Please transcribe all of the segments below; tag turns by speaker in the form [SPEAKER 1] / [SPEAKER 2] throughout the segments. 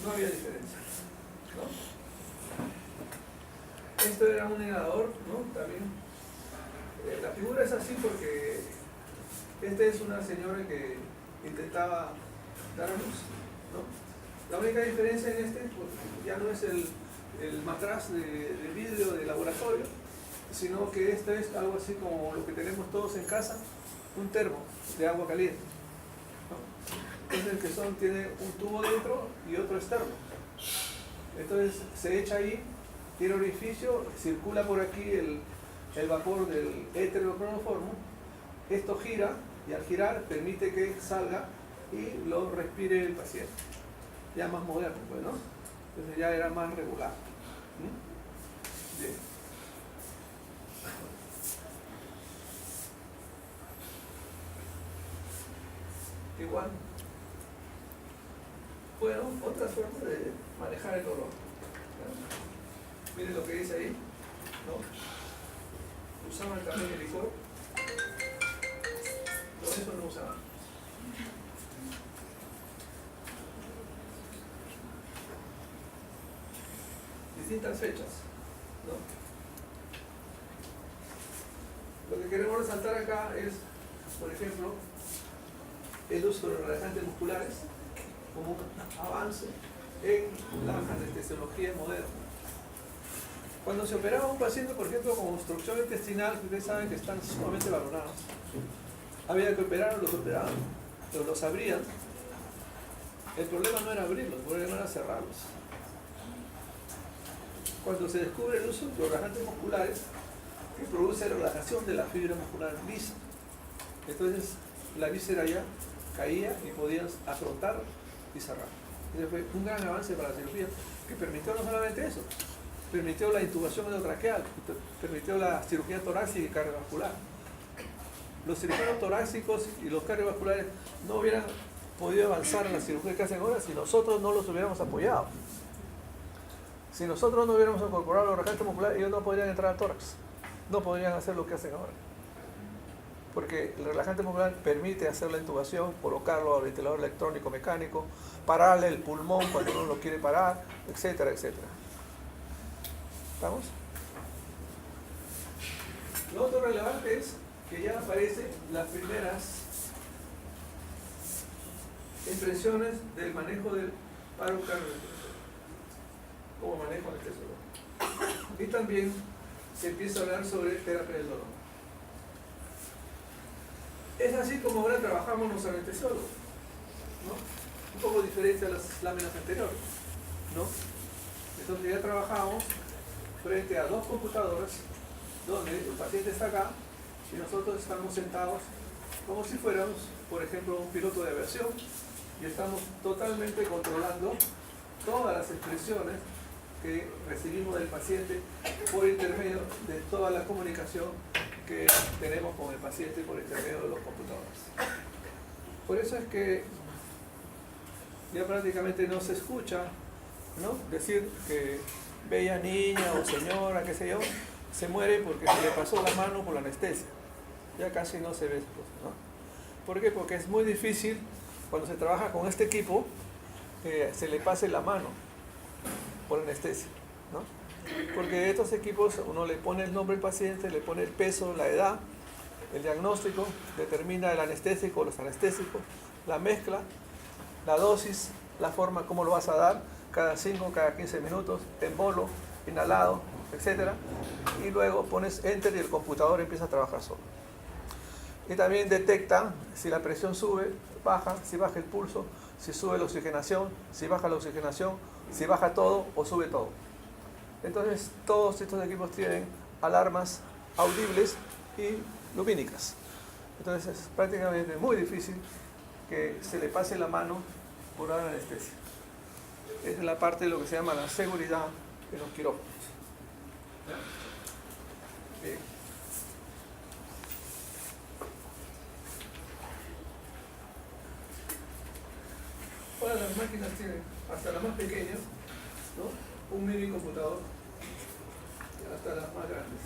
[SPEAKER 1] no había diferencia, ¿no? Esto era un inhalador, ¿no? También. La figura es así porque esta es una señora que intentaba dar a luz, ¿no? La única diferencia en este, pues, ya no es el matraz de vidrio de laboratorio, sino que este es algo así como lo que tenemos todos en casa, un termo de agua caliente, ¿no? Entonces el que tiene un tubo dentro y otro externo. Entonces se echa ahí, tiene orificio, circula por aquí el vapor del éter o cloroformo, esto gira y al girar permite que salga y lo respire el paciente. Ya más moderno, pues, ¿no? Entonces ya era más regular. Bien. Igual. Bueno, otra forma de manejar el dolor, ¿no? Miren lo que dice ahí, ¿no? Usaban también el licor. Todo eso no usaban. Distintas fechas, ¿no? Lo que queremos resaltar acá es, por ejemplo, el uso de los relajantes musculares como un avance en la anestesiología moderna. Cuando se operaba a un paciente, por ejemplo, con obstrucción intestinal, que ustedes saben que están sumamente valorados, había que operar, los operaban, pero los abrían. El problema no era abrirlos, el problema era cerrarlos. Cuando se descubre el uso de los relajantes musculares, que produce relajación de la fibra muscular lisa, entonces la víscera ya caía y podías afrontar y cerrar. Ese fue un gran avance para la cirugía, que permitió no solamente eso, permitió la intubación endotraqueal, permitió la cirugía torácica y cardiovascular. Los cirujanos torácicos y los cardiovasculares no hubieran podido avanzar en la cirugía que hacen ahora si nosotros no los hubiéramos apoyado. Si nosotros no hubiéramos incorporado los relajantes musculares, ellos no podrían entrar al tórax, no podrían hacer lo que hacen ahora. Porque el relajante muscular permite hacer la intubación, colocarlo al ventilador electrónico mecánico, pararle el pulmón cuando uno lo quiere parar, etcétera, etcétera. ¿Estamos? Lo otro relevante es que ya aparecen las primeras impresiones del manejo del paro cardiorrespiratorio como manejo anestesiológico. Y también se empieza a hablar sobre terapia del dolor. Es así como ahora trabajamos los anestesiólogos, ¿no? Un poco diferente a las láminas anteriores, ¿no? Entonces ya trabajamos frente a dos computadoras donde el paciente está acá y nosotros estamos sentados como si fuéramos, por ejemplo, un piloto de aviación y estamos totalmente controlando todas las expresiones que recibimos del paciente por intermedio de toda la comunicación que tenemos con el paciente por intermedio de los computadores. Por eso es que ya prácticamente no se escucha, ¿no?, decir que bella niña o señora, qué sé yo, se muere porque se le pasó la mano por la anestesia. Ya casi no se ve eso, ¿no? ¿Por qué? Porque es muy difícil cuando se trabaja con este equipo que se le pase la mano por anestesia, ¿no? Porque estos equipos uno le pone el nombre del paciente, le pone el peso, la edad, el diagnóstico, determina el anestésico, los anestésicos, la mezcla, la dosis, la forma, cómo lo vas a dar, cada 5, cada 15 minutos, en bolo, inhalado, etc. Y luego pones Enter y el computador empieza a trabajar solo. Y también detecta si la presión sube, baja, si baja el pulso, si sube la oxigenación, si baja la oxigenación, si baja todo o sube todo. Entonces todos estos equipos tienen alarmas audibles y lumínicas. Entonces es prácticamente muy difícil que se le pase la mano por una anestesia. Esa es la parte de lo que se llama la seguridad en los quirófanos. Bien. Ahora las máquinas tienen, hasta las más pequeñas, ¿no?, un mini computador, hasta las más grandes.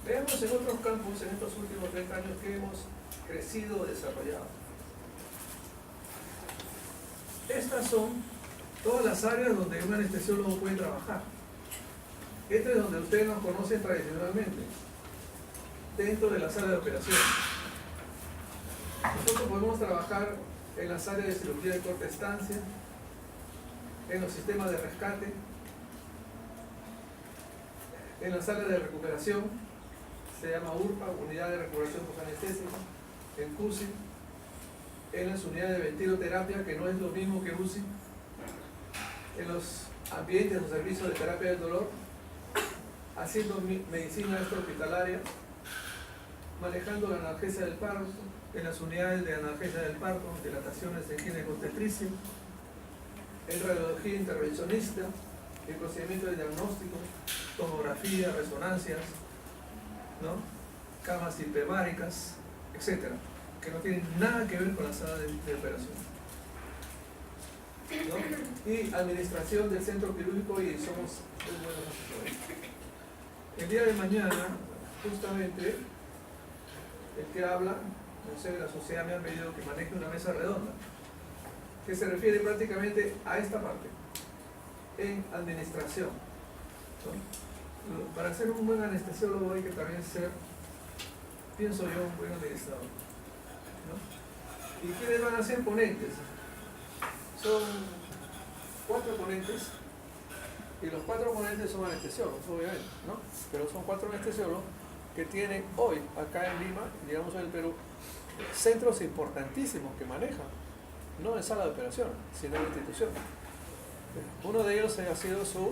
[SPEAKER 1] Veamos en otros campos, en estos últimos 30 años, que hemos crecido, desarrollado. Estas son todas las áreas donde un anestesiólogo puede trabajar. Este es donde ustedes nos conocen tradicionalmente, dentro de la sala de operación. Nosotros podemos trabajar en las áreas de cirugía de corta estancia, en los sistemas de rescate, en las áreas de recuperación, se llama URPA, Unidad de Recuperación Posanestésica, en CUSI, en las unidades de ventiloterapia, que no es lo mismo que UCI, en los ambientes o servicios de terapia del dolor, haciendo medicina extrahospitalaria, manejando la analgesia del parto, en las unidades de analgesia del parto, dilataciones en ginecoobstetricia, en radiología intervencionista, en procedimientos de diagnóstico, tomografía, resonancias, ¿no? Camas hiperbáricas, etcétera, que no tienen nada que ver con la sala de operación, ¿no? Y administración del centro quirúrgico, y somos muy buenos asesores. El día de mañana, justamente, el que habla, no sé, de la sociedad me han pedido que maneje una mesa redonda, que se refiere prácticamente a esta parte, en administración, ¿no? Para ser un buen anestesiólogo hay que también ser, pienso yo, un buen administrador, ¿no? ¿Y quiénes van a ser ponentes? Son 4 ponentes, y los 4 ponentes son anestesiólogos, obviamente, ¿no? Pero son 4 anestesiólogos que tienen hoy, acá en Lima, digamos en el Perú, centros importantísimos que manejan, no en sala de operación, sino en institución. Uno de ellos ha sido su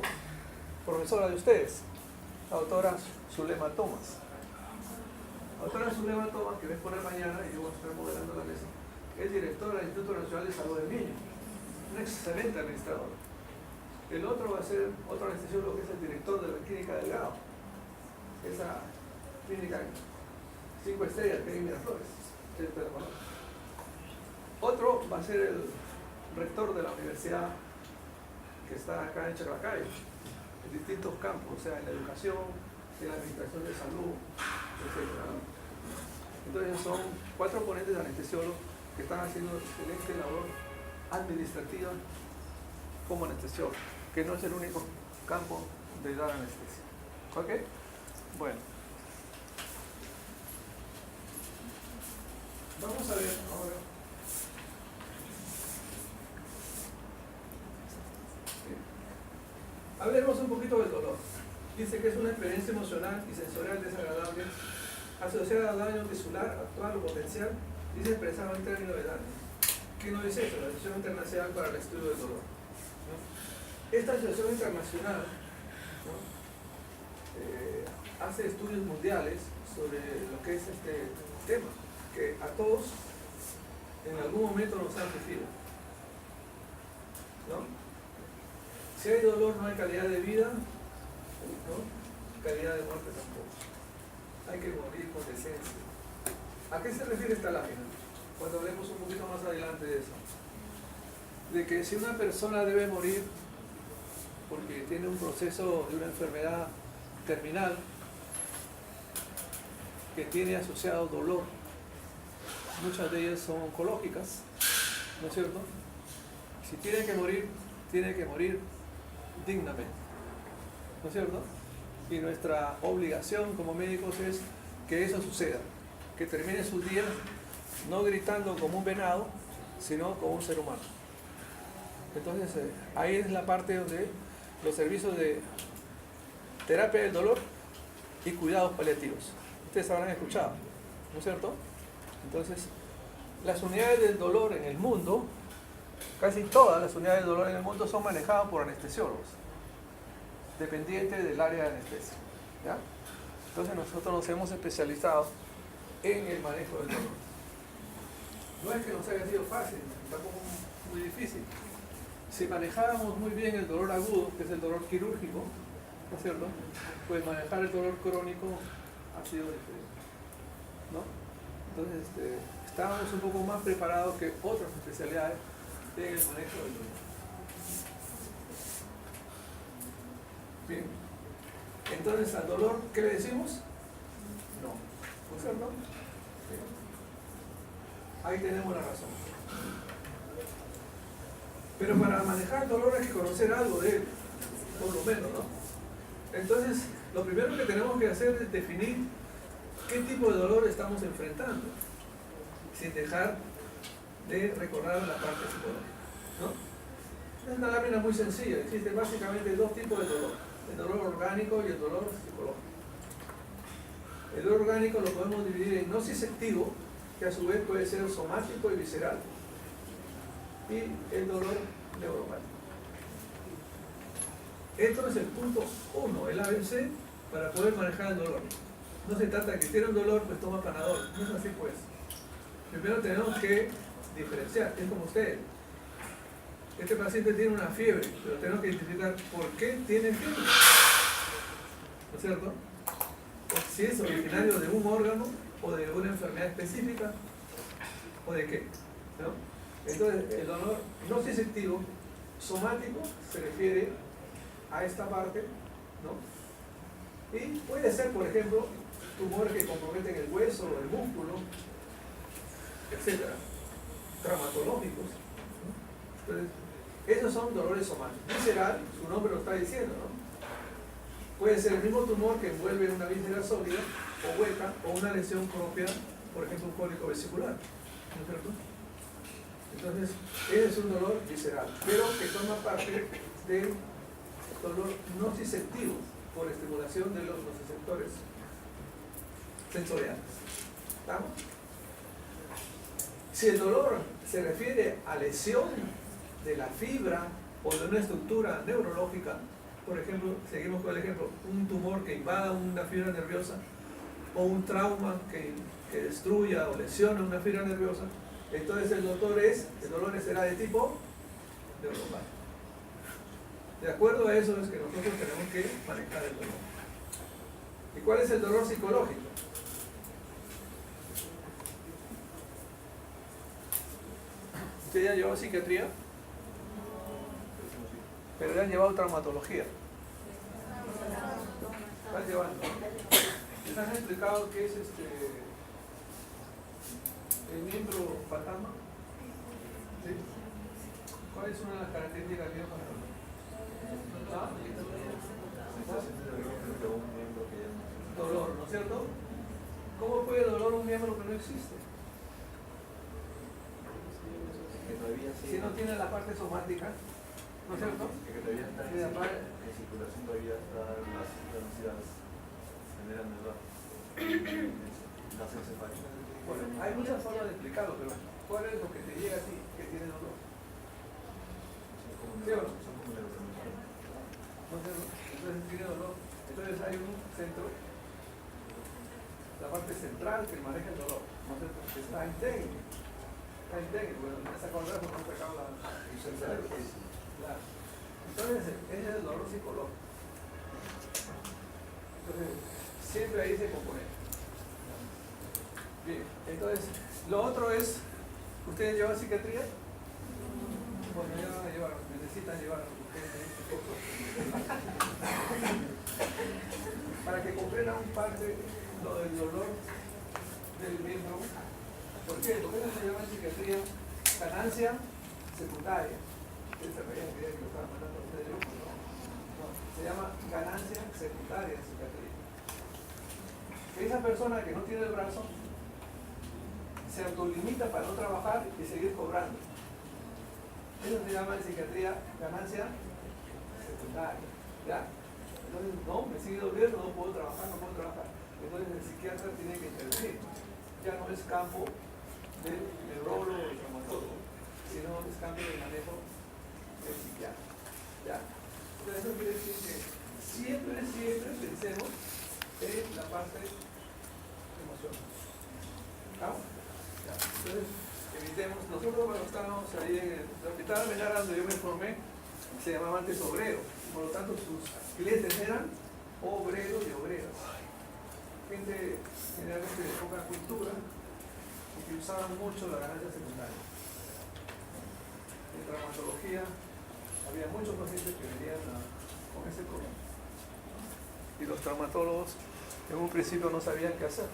[SPEAKER 1] profesora de ustedes, la doctora Zulema Thomas. La doctora Zulema Thomas, que ves por la mañana, y yo voy a estar moderando la mesa, es directora del Instituto Nacional de Salud del Niño, un excelente administrador. El otro va a ser otro anestesiólogo, que es el director de la Clínica Delgado, esa clínica 5 estrellas que hay en Miraflores. Otro va a ser el rector de la universidad que está acá en Chaclacayo, en distintos campos, o sea, en la educación, en la administración de salud, etc. Entonces son 4 ponentes de anestesiólogos que están haciendo excelente labor administrativa como anestesiólogo, que no es el único campo de dar anestesia. ¿Ok? Bueno. Vamos a ver ahora. Hablemos un poquito del dolor. Dice que es una experiencia emocional y sensorial desagradable asociada a daño tisular, actual o potencial, dice expresado en términos de daño. ¿Qué nos dice eso? La Asociación Internacional para el Estudio del Dolor, ¿no? Esta asociación internacional, ¿no? Hace estudios mundiales sobre lo que es este tema, que a todos en algún momento nos ha afligido, ¿no? Si hay dolor no hay calidad de vida, ¿no? Calidad de muerte tampoco. Hay que morir con decencia. ¿A qué se refiere esta lámina? Cuando hablemos un poquito más adelante de eso. De que si una persona debe morir porque tiene un proceso de una enfermedad terminal que tiene asociado dolor, muchas de ellas son oncológicas, ¿no es cierto? Si tiene que morir dignamente, ¿no es cierto? Y nuestra obligación como médicos es que eso suceda, que termine sus días no gritando como un venado, sino como un ser humano. Entonces ahí es la parte donde los servicios de terapia del dolor y cuidados paliativos, ustedes habrán escuchado, ¿no es cierto? Entonces, las unidades del dolor en el mundo, casi todas las unidades del dolor en el mundo son manejadas por anestesiólogos, dependientes del área de anestesia, ¿ya? Entonces nosotros nos hemos especializado en el manejo del dolor. No es que nos haya sido fácil, tampoco muy difícil. Si manejábamos muy bien el dolor agudo, que es el dolor quirúrgico, ¿no es cierto? Pues manejar el dolor crónico ha sido diferente, ¿no? Entonces estábamos un poco más preparados que otras especialidades en el manejo del dolor. Bien, entonces al dolor, ¿qué le decimos? No, ¿no es cierto? Bien. Ahí tenemos la razón. Pero para manejar el dolor hay que conocer algo de él, por lo menos, ¿no? Entonces, lo primero que tenemos que hacer es definir qué tipo de dolor estamos enfrentando, sin dejar de recordar la parte psicológica, ¿no? Es una lámina muy sencilla, existen básicamente dos tipos de dolor, el dolor orgánico y el dolor psicológico. El dolor orgánico lo podemos dividir en nociceptivo, que a su vez puede ser somático y visceral, y el dolor neuropático. Esto es el punto 1, el ABC, para poder manejar el dolor. No se trata de que tiene un dolor, pues toma Panadol. No es así, pues. Primero tenemos que diferenciar, es como usted. Este paciente tiene una fiebre, pero tenemos que identificar por qué tiene fiebre. ¿No es cierto? O si es originario de un órgano o de una enfermedad específica, o de qué, ¿no? Entonces, el dolor nociceptivo somático se refiere a esta parte, ¿no? Y puede ser, por ejemplo, tumores que comprometen el hueso, el músculo, etc. Traumatológicos, ¿no? Entonces, esos son dolores somáticos. Visceral, su nombre lo está diciendo, ¿no? Puede ser el mismo tumor que envuelve una víscera sólida o hueca o una lesión propia, por ejemplo, un cólico vesicular, ¿no es cierto? Entonces, ese es un dolor visceral, pero que forma parte del dolor nociceptivo por estimulación de los nociceptores sensoriales. ¿Estamos? Si el dolor se refiere a lesión de la fibra o de una estructura neurológica, por ejemplo, seguimos con el ejemplo, un tumor que invada una fibra nerviosa o un trauma que destruya o lesiona una fibra nerviosa, entonces el dolor será de tipo neuropático. De acuerdo a eso es que nosotros tenemos que manejar el dolor. ¿Y cuál es el dolor psicológico? ¿Usted ya llevó psiquiatría? Pero le han llevado traumatología. Están llevando. ¿Les han explicado qué es el miembro fantasma? ¿Sí? ¿Cuál es una de las características del miembro fantasma? ¿Ah? Dolor, ¿no es cierto? ¿Cómo puede dolor un miembro que no existe? Si no tiene la parte somática, ¿no es cierto?
[SPEAKER 2] Que todavía está en circulación, todavía están las velocidades generando las encefálicas.
[SPEAKER 1] Bueno, hay muchas formas de explicarlo, pero ¿cuál es lo que te llega a ti que tiene dolor? ¿Sí o no?
[SPEAKER 2] Son como neurotransmisores.
[SPEAKER 1] Entonces tiene dolor. Entonces hay un centro, la parte central que maneja el dolor, ¿no es cierto? Está en técnico. Está en técnico, bueno, en esa cuadrada no han sacado la central. Claro. Entonces, ese es el dolor psicológico. Entonces, siempre ahí se compone. Bien, entonces, lo otro es, ¿ustedes llevan psiquiatría? Bueno, ya van a llevar, necesitan llevar para que comprendan un parte lo del dolor del miembro. ¿Por qué? Porque eso se llama en psiquiatría ganancia secundaria. Se veía que lo estaban mandando a ustedes, no, se llama ganancia secundaria en psiquiatría. Esa persona que no tiene el brazo se autolimita para no trabajar y seguir cobrando. Eso se llama en psiquiatría ganancia secundaria. ¿Ya? Entonces, no, me sigue doliendo, no puedo trabajar. Entonces el psiquiatra tiene que intervenir. Ya no es campo del neurólogo o del traumatólogo, sino es campo de manejo del psiquiatra. ¿Ya? Entonces eso quiere decir que siempre pensemos en la parte emocional. ¿Estamos? ¿Ya? Entonces, evitemos, nosotros cuando estábamos ahí en el hospital Menara donde yo me formé, se llamaba antes obrero, por lo tanto sus clientes eran obreros y obreras. Gente generalmente de poca cultura y que usaban mucho la ganancia secundaria. En traumatología había muchos pacientes que venían con ese problema. Y los traumatólogos en un principio no sabían qué hacer.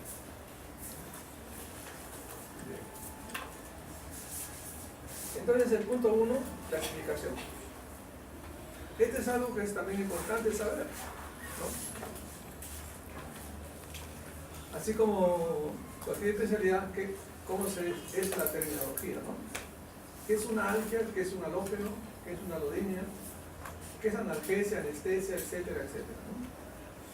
[SPEAKER 1] Entonces el punto 1, clasificación. Este es algo que es también importante saber, ¿no? Así como cualquier especialidad, ¿cómo es la terminología, ¿no? ¿Qué es una algia? ¿Qué es un halógeno? ¿Qué es una alodinia? ¿Qué es analgesia, anestesia, etcétera, etcétera, ¿no?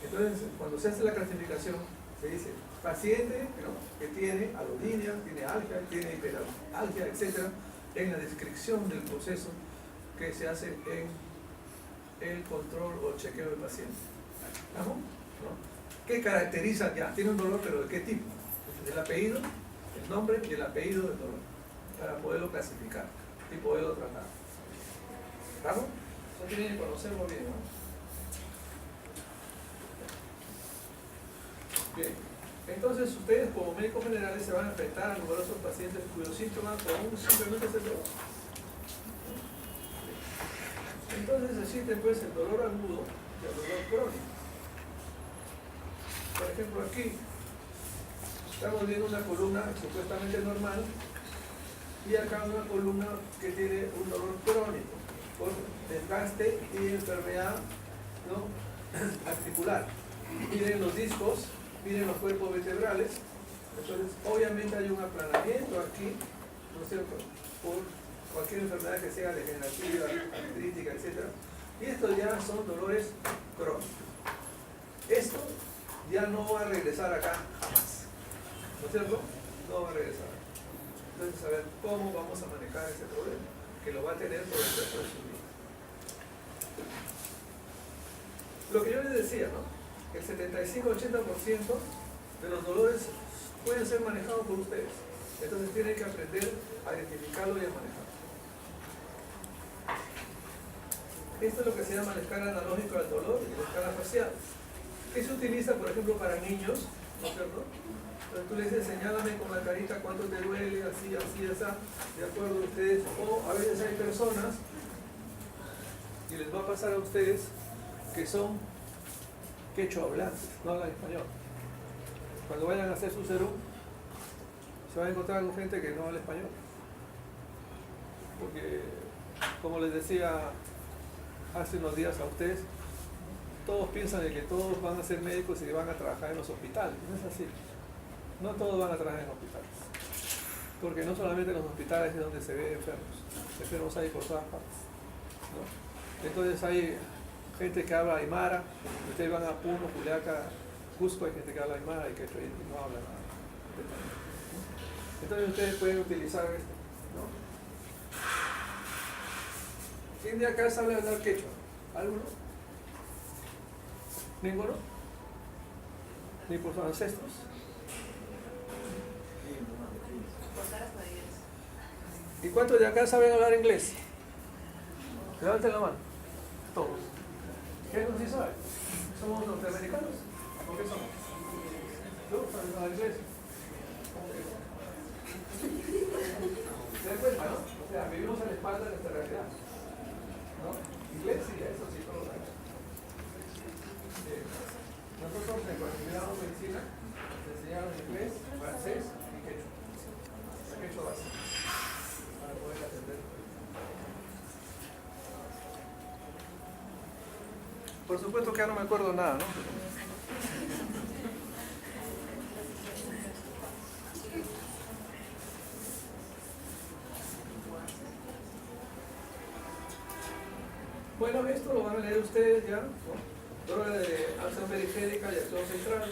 [SPEAKER 1] Entonces, cuando se hace la clasificación, se dice paciente, ¿no?, que tiene alodinia, tiene algia, tiene hiperalgia, etcétera, en la descripción del proceso que se hace en el control o chequeo del paciente. ¿No? ¿Qué caracteriza ya? Tiene un dolor, pero ¿de qué tipo? El apellido, el nombre y el apellido del dolor, para poderlo clasificar y poderlo tratar. ¿Estamos? Eso tienen que conocerlo bien, ¿no? Bien. Entonces ustedes como médicos generales se van a enfrentar a numerosos pacientes cuyos síntomas común simplemente es el dolor. Entonces existe pues el dolor agudo y el dolor crónico. Por ejemplo, aquí estamos viendo una columna supuestamente normal y acá una columna que tiene un dolor crónico por desgaste y enfermedad, ¿no?, articular. Miren los discos, miren los cuerpos vertebrales. Entonces obviamente hay un aplanamiento aquí, ¿no es cierto?, por cualquier enfermedad que sea degenerativa, artrítica, etc. Y estos ya son dolores crónicos. Esto ya no va a regresar acá jamás, ¿no es cierto? No va a regresar. Entonces, a ver cómo vamos a manejar ese problema, que lo va a tener por el resto de su vida. Lo que yo les decía, ¿no?, el 75-80% de los dolores pueden ser manejados por ustedes. Entonces tienen que aprender a identificarlo y a manejarlo. Esto es lo que se llama la escala analógica del dolor y la escala facial, que se utiliza, por ejemplo, para niños, ¿no es cierto? Entonces tú le dices, señálame con la carita cuánto te duele, así, así, así, de acuerdo a ustedes. O a veces hay personas, y les va a pasar a ustedes, que son quechua hablantes, no hablan español. Cuando vayan a hacer su serum, se van a encontrar con gente que no habla español. Porque, como les decía hace unos días a ustedes, todos piensan de que todos van a ser médicos y van a trabajar en los hospitales. No es así. No todos van a trabajar en hospitales. Porque no solamente en los hospitales es donde se ven enfermos hay por todas partes, ¿no? Entonces hay gente que habla aymara, ustedes van a Puno, Juliaca, Cusco, hay gente que habla aymara y que no habla nada. Entonces ustedes pueden utilizar esto, ¿no? ¿Quién de acá sabe hablar quechua? ¿Alguno? ¿Ninguno? ¿Ni por sus ancestros? ¿Y cuántos de acá saben hablar inglés? Levanten la mano. Todos. ¿Quién sí sabe? ¿Somos norteamericanos? ¿Por qué somos? ¿Tú sabes hablar inglés? ¿Se dan cuenta, no? O sea, vivimos a la espalda de nuestra realidad, ¿no? Inglés sí, eso sí, todos lo sabemos. Nosotros cuando estudiamos medicina nos enseñaron inglés, francés y quechua. La quechua básica, para poder atender. Por supuesto que ya no me acuerdo nada, ¿no? Bueno, esto lo van a leer ustedes ya, ¿no? Dolor de acción periférica y acción central.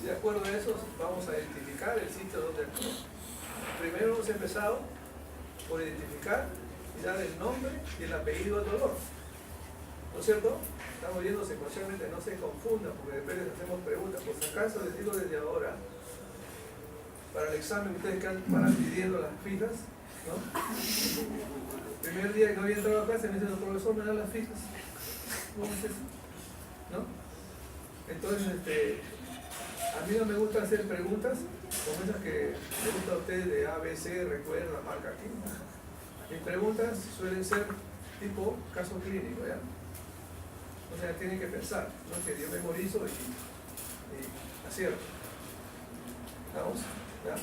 [SPEAKER 1] De acuerdo a eso, vamos a identificar el sitio donde actúa. Primero hemos empezado por identificar y dar el nombre y el apellido al dolor, ¿no es cierto? Estamos viendo secuencialmente, no se confundan, porque después les hacemos preguntas. Por si acaso les digo desde ahora, para el examen ustedes van pidiendo las fijas, ¿no? El primer día que no había entrado a clase me dicen, profesor, me dan las fijas. ¿Cómo es eso? ¿No? Entonces, a mí no me gusta hacer preguntas como esas que me gusta a ustedes de A, B, C, recuerda, marca aquí. Mis preguntas suelen ser tipo caso clínico, ¿ya? O sea, tienen que pensar, ¿no? Que yo memorizo y acierto. ¿Vamos? ¿Ya?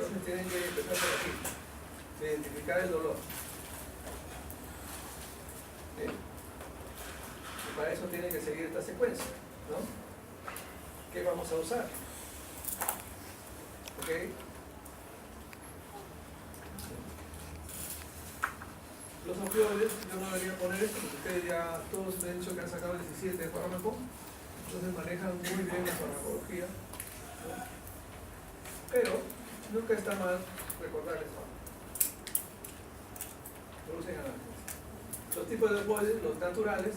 [SPEAKER 1] Entonces tienen que empezar por aquí, identificar el dolor. ¿Sí? Y para eso tienen que seguir esta secuencia, ¿no? ¿Qué vamos a usar? ¿Ok? Los opioides, yo no debería poner esto porque ustedes ya todos me han dicho que han sacado 17 de fármaco, entonces manejan muy bien la farmacología, ¿no? Pero nunca está mal recordarles fármacos. Producen analgésicos. Los tipos de opioides, los naturales,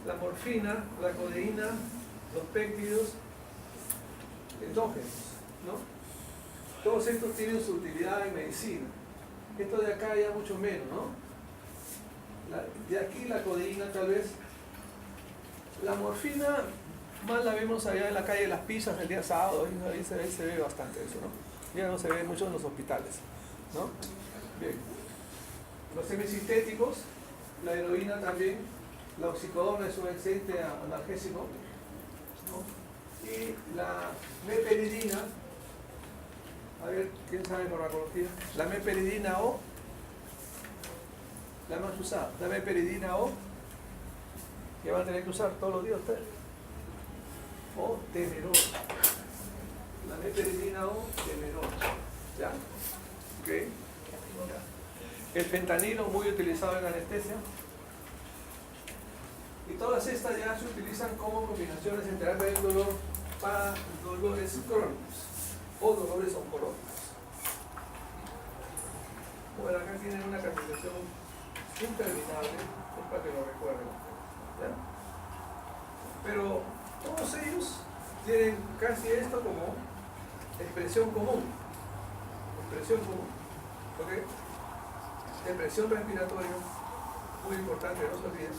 [SPEAKER 1] la morfina, la codeína, los péptidos endógenos, ¿no? Todos estos tienen su utilidad en medicina. Esto de acá ya mucho menos, ¿no? De aquí la codeína tal vez. La morfina más la vemos allá en la calle de las pizzas el día sábado, ahí se ve bastante eso, ¿no? Ya no se ve mucho en los hospitales, ¿no? Bien. Los semisintéticos, la heroína también, la oxicodona es un excelente analgésico, ¿no? Y la meperidina, a ver, ¿quién sabe farmacología? La meperidina o la más usada, la meperidina o que van a tener que usar todos los días ustedes, o temerol, la meperidina o temerol, ¿ya? ¿Ok? El fentanilo muy utilizado en anestesia, y todas estas ya se utilizan como combinaciones en terapia del dolor para dolores crónicos o dolores oncológicos. Bueno, acá tienen una capacitación interminable, es para que lo recuerden, ¿ya? Pero todos ellos tienen casi esto como expresión común, ¿ok? Depresión respiratoria, muy importante, no se olviden.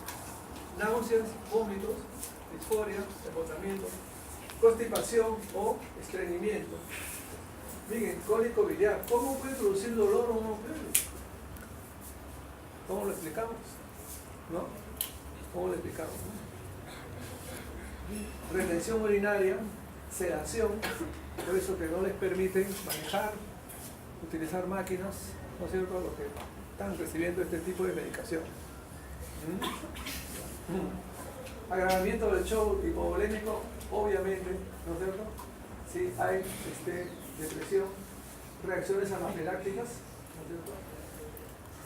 [SPEAKER 1] Náuseas, vómitos, disforia, embotamiento, constipación o estreñimiento. Miren, cólico biliar. ¿Cómo puede producir dolor un opioide? ¿Cómo lo explicamos? ¿No? ¿Cómo lo explicamos? Retención urinaria, sedación, por eso que no les permiten manejar, utilizar máquinas, ¿no es cierto?, los que están recibiendo este tipo de medicación. Agravamiento del shock hipovolémico, obviamente, ¿no es cierto? Sí, hay depresión, reacciones anafilácticas, ¿no es cierto?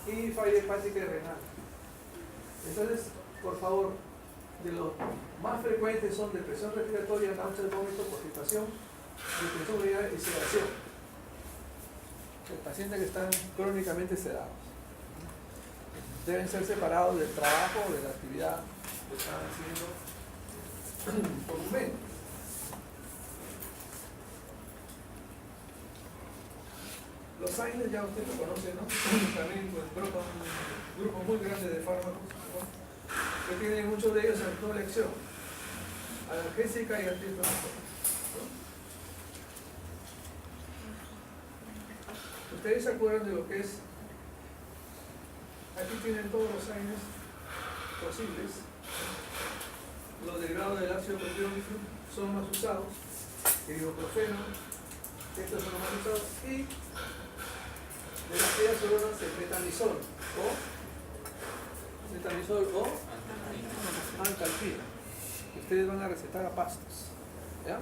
[SPEAKER 1] Y falla hepática y renal. Entonces, por favor, de los más frecuentes son depresión respiratoria, náuseas, vómito, constipación, depresión urinaria y sedación. El paciente que están crónicamente sedados deben ser separados del trabajo o de la actividad que están haciendo por un mes. Los AINES ya usted lo conoce, ¿no? También pues, un grupo muy grande de fármacos, ¿no?, que tienen muchos de ellos en doble acción, analgésica y antiinflamatoria, ¿no? Ustedes se acuerdan de lo que es, aquí tienen todos los AINES posibles, los derivados del ácido propiónico son más usados, el ibuprofeno, estos son los más usados, y de las ideas solonas el metamizol o ancalfina. Ustedes van a recetar a pastos, ¿ya?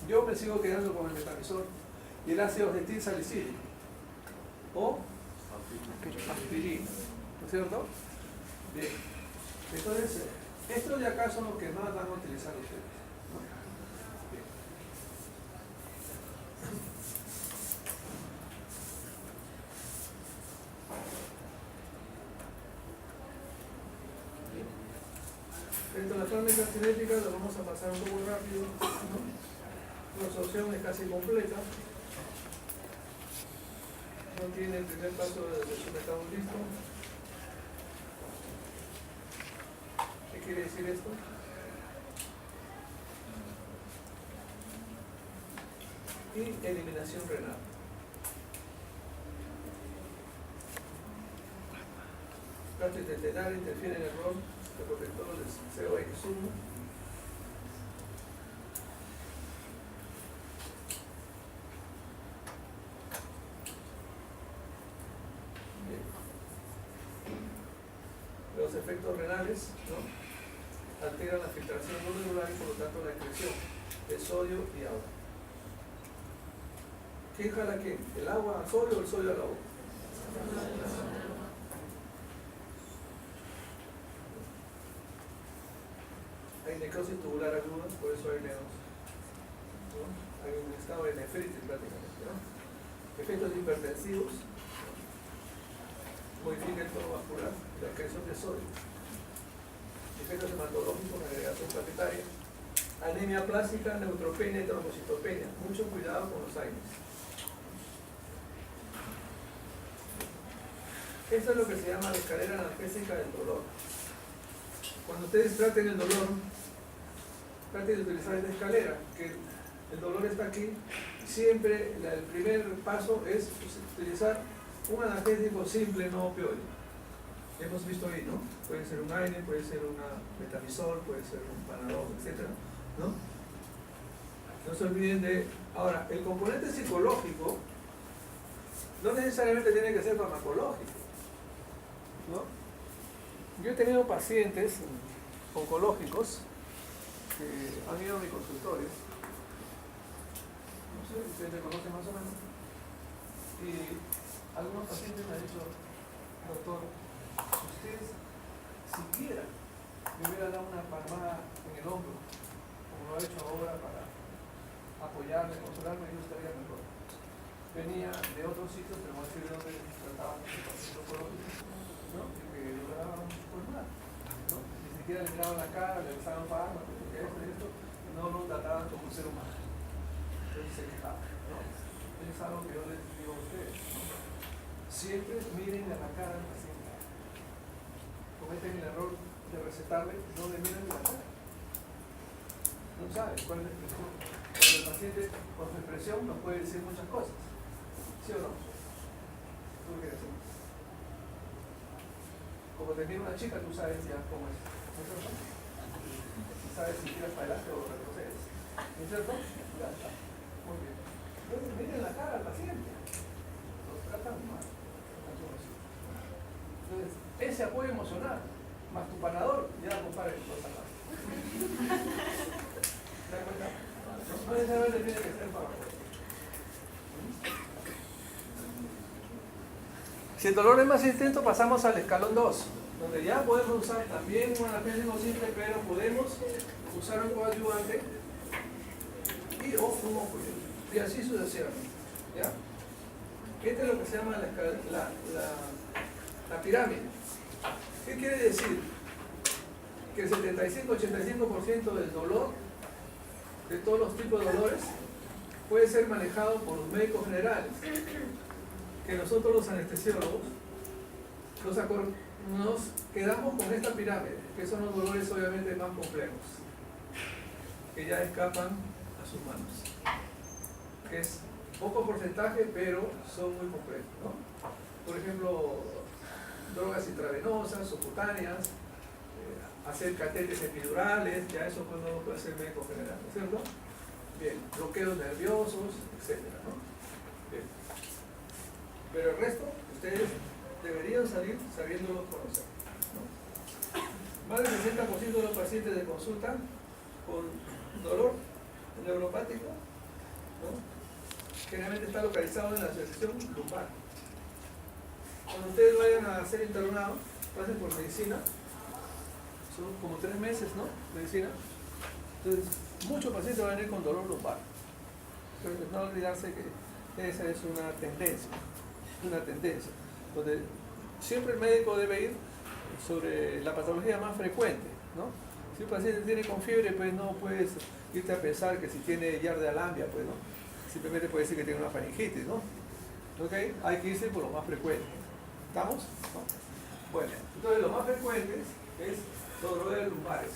[SPEAKER 1] Yo me sigo quedando con el metamizol y el ácido acetil salicílico o aspirina, ¿no es cierto? Bien, entonces estos de acá son los que más van a utilizar ustedes, ¿no? Dentro de la fórmula cinética lo vamos a pasar un poco rápido, ¿no? La absorción es casi completa. No tiene el primer paso de su metabolismo. ¿Qué quiere decir esto? Y eliminación renal. Gastrointestinal interfiere en el rol de protector del COX1. los efectos renales, ¿no? Alteran la filtración glomerular y por lo tanto la excreción de sodio y agua. ¿Quién jala quién? ¿El agua al sodio o el sodio al agua? Hay necrosis tubular aguda, por eso hay menos, ¿no? Hay un estado de nefritis prácticamente, ¿no? Efectos hipertensivos, modifica el tono vascular, la excreción de sodio. Efectos hematológicos, agregación plaquetaria, anemia plástica, neutropenia y trombocitopenia. Mucho cuidado con los AINES. Esto es lo que se llama la escalera analgésica del dolor. Cuando ustedes traten el dolor, traten de utilizar esta escalera, que el dolor está aquí. Siempre el primer paso es utilizar un analgésico simple, no opioide. Hemos visto ahí, ¿no? Puede ser un AINE, puede ser una metamizol, puede ser un Panadol, etc., ¿no? No se olviden de... Ahora, el componente psicológico no necesariamente tiene que ser farmacológico, ¿no? Yo he tenido pacientes oncológicos que han ido a mi consultorio, no sé, ustedes me conocen más o menos, y algunos pacientes me han dicho, doctor, ustedes siquiera me hubiera dado una palmada en el hombro, como lo ha hecho ahora para apoyarme, consolarme, yo estaría mejor. Venía de otros sitios, pero no sé de dónde trataban el paciente oncológico, ¿no? Y que yo le daba por mal, ¿no? Ni siquiera le miraban la cara, le usaban fármacos, porque esto, no lo trataban como un ser humano. Entonces se quejaban, ¿no? Es algo que yo les digo a ustedes, ¿no? Siempre miren a la cara al paciente. Cometen el error de recetarle, no le miren la cara. No saben cuál es la expresión. Cuando el paciente, con su expresión, nos puede decir muchas cosas. ¿Sí o no? ¿Tú qué decir? Como te mira una chica, tú sabes ya cómo es. ¿No es cierto? Sabes si tiras para adelante o retrocedes. ¿No es cierto? Ya está. Muy bien. Entonces, miren la cara al paciente. Los tratan mal. Entonces, ese apoyo emocional, más tu Panadol, ya compare cosas más. ¿Te das cuenta? No necesariamente tiene que ser farmacológico. Si el dolor es más intenso, pasamos al escalón 2, donde ya podemos usar también un analgésico simple, pero podemos usar un coadyuvante y o un opioide, y así sucesivamente. ¿Ya? Este es lo que se llama la pirámide. ¿Qué quiere decir? Que el 75-85% del dolor, de todos los tipos de dolores, puede ser manejado por los médicos generales, que nosotros los anestesiólogos nos quedamos con esta pirámide, que son los dolores obviamente más complejos, que ya escapan a sus manos, que es poco porcentaje, pero son muy complejos, ¿no? Por ejemplo, drogas intravenosas, subcutáneas, hacer catéteres epidurales, ya eso pues no lo puede hacer el médico general, ¿no es cierto? Bien, bloqueos nerviosos, etc., ¿no? Bien. Pero el resto, ustedes deberían salir sabiéndolo conocer, ¿no? Más del 60% de los pacientes de consulta con dolor neuropático, ¿no? Generalmente está localizado en la sección lumbar. Cuando ustedes vayan a ser internados, pasen por medicina, son como 3 meses, ¿no? Medicina. Entonces, muchos pacientes van a venir con dolor lumbar. Entonces, no olvidarse que esa es una tendencia, donde siempre el médico debe ir sobre la patología más frecuente, ¿no? Si un paciente tiene con fiebre, pues no puedes irte a pensar que si tiene Yardia-Lambia, pues no. Simplemente puede decir que tiene una faringitis, ¿no? ¿Ok? Hay que irse por lo más frecuente. ¿Estamos? ¿No? Bueno, entonces lo más frecuente es los dolores lumbares.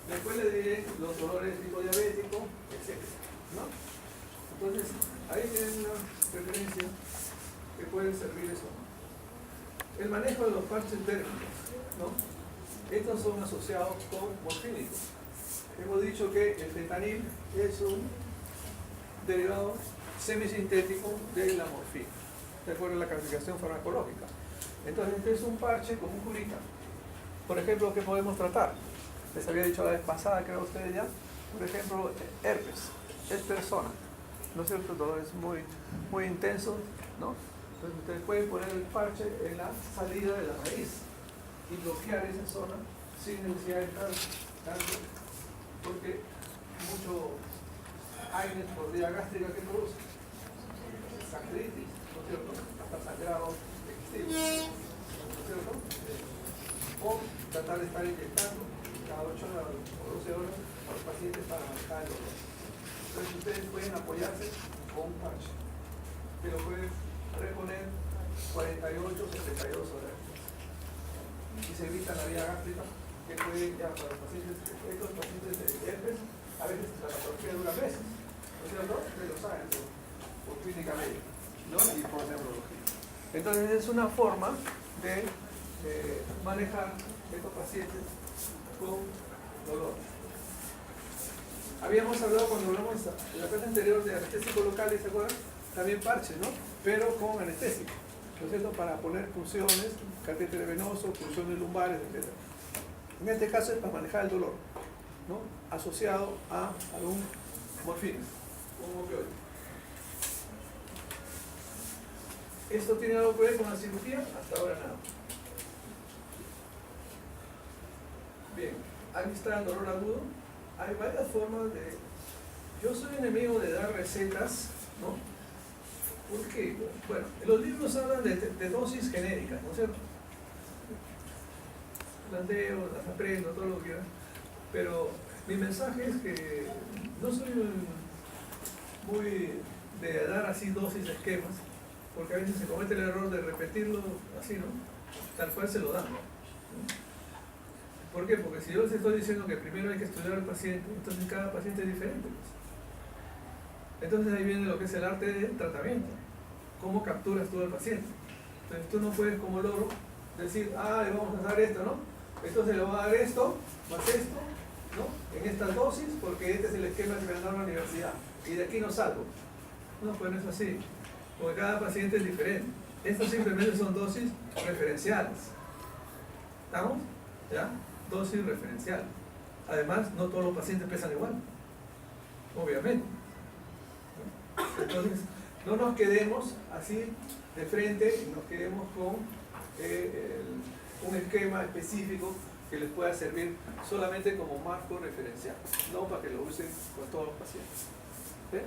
[SPEAKER 1] Después le diré los dolores tipo diabético, etc., ¿no? Entonces, ahí tienen una referencia que puede servir eso. El manejo de los parches térmicos, ¿no? Estos son asociados con morfínicos. Hemos dicho que el fentanil es un derivado semisintético de la morfina, de acuerdo a la clasificación farmacológica. Entonces, este es un parche con un curita, Por ejemplo, ¿qué podemos tratar? Les había dicho la vez pasada, creo ustedes ya, por ejemplo, herpes, es persona, ¿no es cierto? Dolores muy intensos, ¿no? Entonces ustedes pueden poner el parche en la salida de la raíz y bloquear esa zona sin necesidad de estar tanto, porque mucho aire por vía gástrica que produce, gastritis, ¿no es cierto? Hasta sangrado excesivo, ¿no es cierto? O tratar de estar inyectando cada 8 horas o 12 horas a los pacientes para manejar el dolor. Entonces ustedes pueden apoyarse con un parche, que lo pueden reponer 48, 72 horas. Y se evita la vía gástrica, que puede ya para los pacientes, estos pacientes de herpes, a veces la patología dura meses, ¿no es cierto? Ustedes lo saben por clínica médica, ¿no? Y por neurología. Entonces es una forma de manejar estos pacientes con dolor. Habíamos hablado cuando hablamos en la clase anterior de anestésicos locales, ¿se acuerdan? También parches, ¿no? Pero con anestésico, ¿no es cierto? Para poner punciones, catéter venoso, punciones lumbares, etc. En este caso es para manejar el dolor, ¿no? Asociado a algún morfina, un opioide. ¿Esto tiene algo que ver con la cirugía? Hasta ahora nada. Bien, aquí está el dolor agudo. Hay varias formas de... Yo soy enemigo de dar recetas, ¿no? Porque, bueno, los libros hablan de dosis genéricas, ¿no es cierto? Las leo, las aprendo, todo lo que quieran. Pero mi mensaje es que no soy muy de dar así dosis de esquemas, porque a veces se comete el error de repetirlo así, ¿no? Tal cual se lo dan, ¿no? ¿Por qué? Porque si yo les estoy diciendo que primero hay que estudiar al paciente, entonces cada paciente es diferente, pues. Entonces ahí viene lo que es el arte del tratamiento. ¿Cómo capturas tú al paciente? Entonces tú no puedes como loro decir, ah, le vamos a dar esto, ¿no? Entonces le voy a dar esto, más esto, ¿no? En estas dosis, porque este es el esquema que me han dado en la universidad. Y de aquí no salgo. No, pues no es así. Porque cada paciente es diferente. Estas simplemente son dosis referenciales. ¿Estamos? ¿Ya? Dosis referencial. Además, no todos los pacientes pesan igual. Obviamente. Entonces, no nos quedemos así de frente y nos quedemos con un esquema específico que les pueda servir solamente como marco referencial, no para que lo usen con todos los pacientes. ¿Sí?